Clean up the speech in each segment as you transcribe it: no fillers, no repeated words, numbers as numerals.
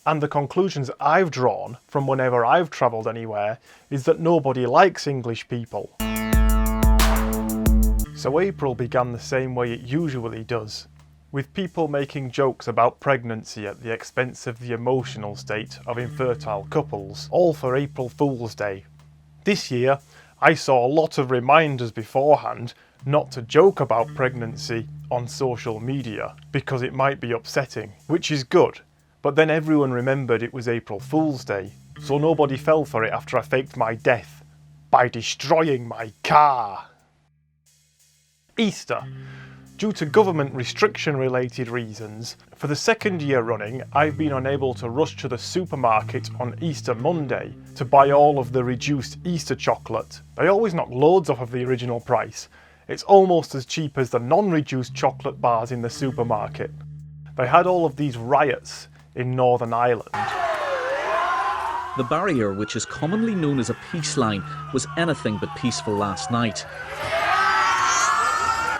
And the conclusions I've drawn from whenever I've travelled anywhere is that nobody likes English people. So April began the same way it usually does, with people making jokes about pregnancy at the expense of the emotional state of infertile couples, all for April Fool's Day. This year, I saw a lot of reminders beforehand not to joke about pregnancy on social media because it might be upsetting, which is good. But then everyone remembered it was April Fool's Day, so nobody fell for it after I faked my death by destroying my car. Easter. Due to government restriction-related reasons, for the second year running, I've been unable to rush to the supermarket on Easter Monday to buy all of the reduced Easter chocolate. They always knock loads off of the original price. It's almost as cheap as the non-reduced chocolate bars in the supermarket. They had all of these riots in Northern Ireland. The barrier, which is commonly known as a peace line, was anything but peaceful last night.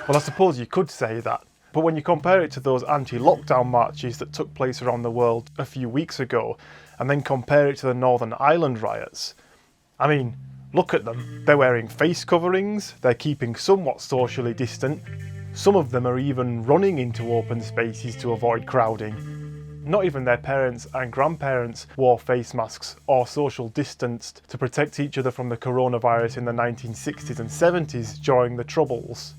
Well, I suppose you could say that, but when you compare it to those anti-lockdown marches that took place around the world a few weeks ago, and then compare it to the Northern Ireland riots, I mean, look at them. They're wearing face coverings, they're keeping somewhat socially distant, some of them are even running into open spaces to avoid crowding. Not even their parents and grandparents wore face masks or social distanced to protect each other from the coronavirus in the 1960s and 70s during the Troubles.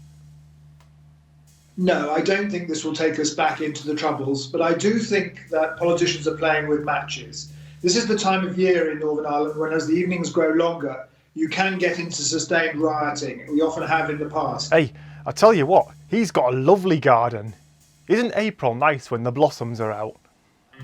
No, I don't think this will take us back into the Troubles, but I do think that politicians are playing with matches. This is the time of year in Northern Ireland when, as the evenings grow longer, you can get into sustained rioting. We often have in the past. Hey, I tell you what, he's got a lovely garden. Isn't April nice when the blossoms are out?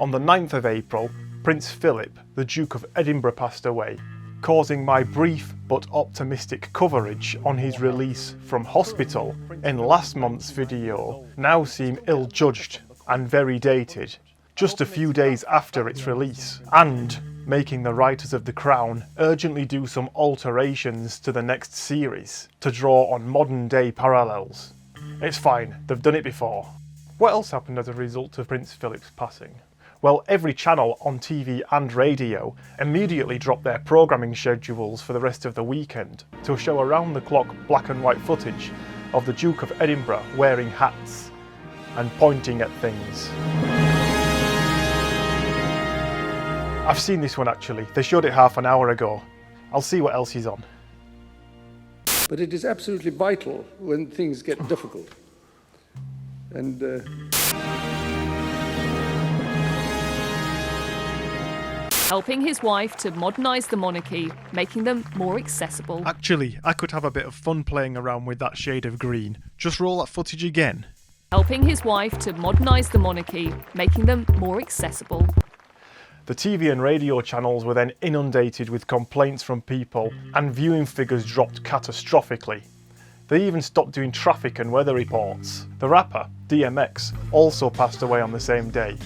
On the 9th of April, Prince Philip, the Duke of Edinburgh, passed away, causing my brief but optimistic coverage on his release from hospital in last month's video now seem ill-judged and very dated, just a few days after its release, and making the writers of The Crown urgently do some alterations to the next series to draw on modern-day parallels. It's fine, they've done it before. What else happened as a result of Prince Philip's passing? Well, every channel on TV and radio immediately dropped their programming schedules for the rest of the weekend to show around-the-clock black and white footage of the Duke of Edinburgh wearing hats and pointing at things. I've seen this one actually, they showed it half an hour ago. I'll see what else he's on. But it is absolutely vital when things get difficult. And helping his wife to modernise the monarchy, making them more accessible. Actually, I could have a bit of fun playing around with that shade of green. Just roll that footage again. Helping his wife to modernise the monarchy, making them more accessible. The TV and radio channels were then inundated with complaints from people and viewing figures dropped catastrophically. They even stopped doing traffic and weather reports. The rapper, DMX, also passed away on the same day.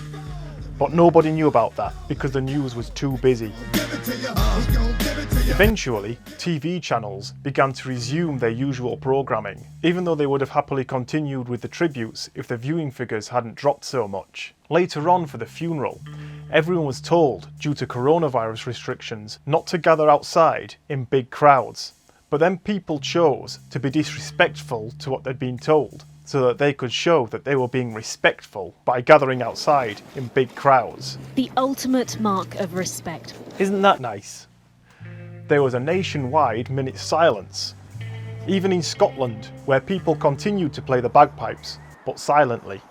But nobody knew about that because the news was too busy. Eventually, TV channels began to resume their usual programming, even though they would have happily continued with the tributes if the viewing figures hadn't dropped so much. Later on for the funeral, everyone was told, due to coronavirus restrictions, not to gather outside in big crowds. But then people chose to be disrespectful to what they'd been told, so that they could show that they were being respectful by gathering outside in big crowds. The ultimate mark of respect. Isn't that nice? There was a nationwide minute's silence, even in Scotland, where people continued to play the bagpipes, but silently.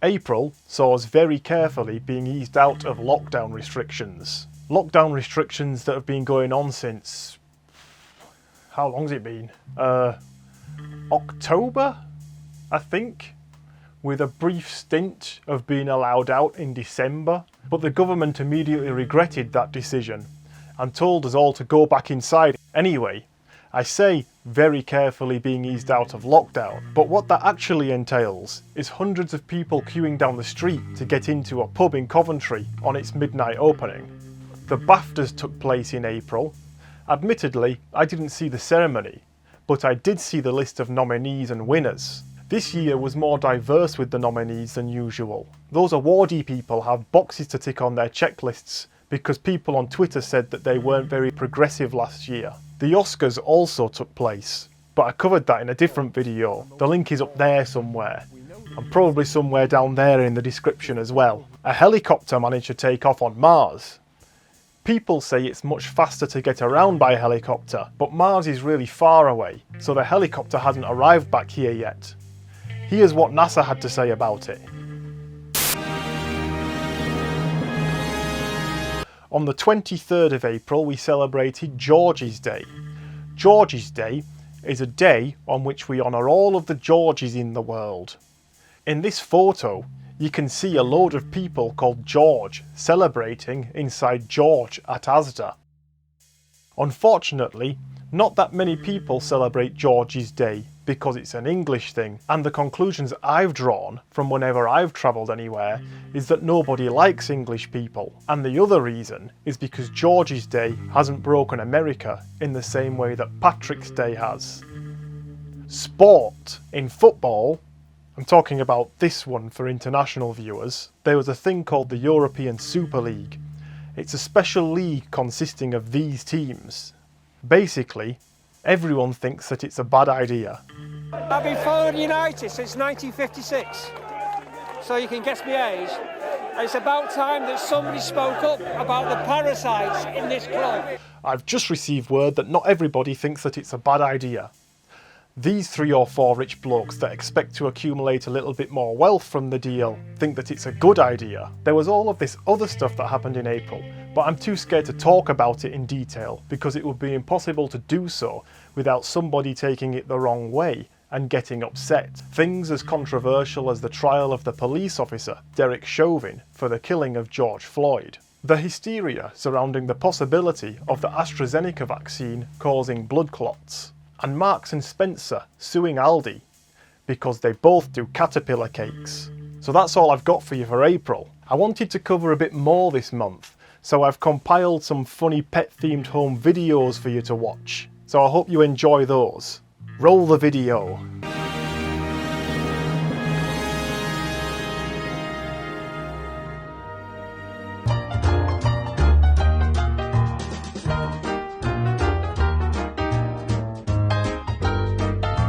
April saw us very carefully being eased out of lockdown restrictions. Lockdown restrictions that have been going on since... how long's it been? October, I think, with a brief stint of being allowed out in December. But the government immediately regretted that decision and told us all to go back inside. Anyway, I say very carefully being eased out of lockdown, but what that actually entails is hundreds of people queuing down the street to get into a pub in Coventry on its midnight opening. The BAFTAs took place in April. Admittedly, I didn't see the ceremony, but I did see the list of nominees and winners. This year was more diverse with the nominees than usual. Those awardy people have boxes to tick on their checklists because people on Twitter said that they weren't very progressive last year. The Oscars also took place, but I covered that in a different video. The link is up there somewhere, and probably somewhere down there in the description as well. A helicopter managed to take off on Mars. People say it's much faster to get around by helicopter, but Mars is really far away, so the helicopter hasn't arrived back here yet. Here's what NASA had to say about it. On the 23rd of April, we celebrated George's Day. George's Day is a day on which we honour all of the Georges in the world. In this photo, you can see a load of people called George celebrating inside George at Asda. Unfortunately, not that many people celebrate George's Day because it's an English thing, and the conclusions I've drawn from whenever I've travelled anywhere is that nobody likes English people, and the other reason is because George's Day hasn't broken America in the same way that Patrick's Day has. Sport. In football, I'm talking about this one for international viewers, there was a thing called the European Super League. It's a special league consisting of these teams. Basically, everyone thinks that it's a bad idea. I've been following United since 1956, so you can guess my age. And it's about time that somebody spoke up about the parasites in this club. I've just received word that not everybody thinks that it's a bad idea. These 3 or 4 rich blokes that expect to accumulate a little bit more wealth from the deal think that it's a good idea. There was all of this other stuff that happened in April, but I'm too scared to talk about it in detail because it would be impossible to do so without somebody taking it the wrong way and getting upset. Things as controversial as the trial of the police officer, Derek Chauvin, for the killing of George Floyd. The hysteria surrounding the possibility of the AstraZeneca vaccine causing blood clots. And Marks and Spencer suing Aldi because they both do caterpillar cakes. So that's all I've got for you for April. I wanted to cover a bit more this month, so I've compiled some funny pet themed home videos for you to watch. So I hope you enjoy those. Roll the video.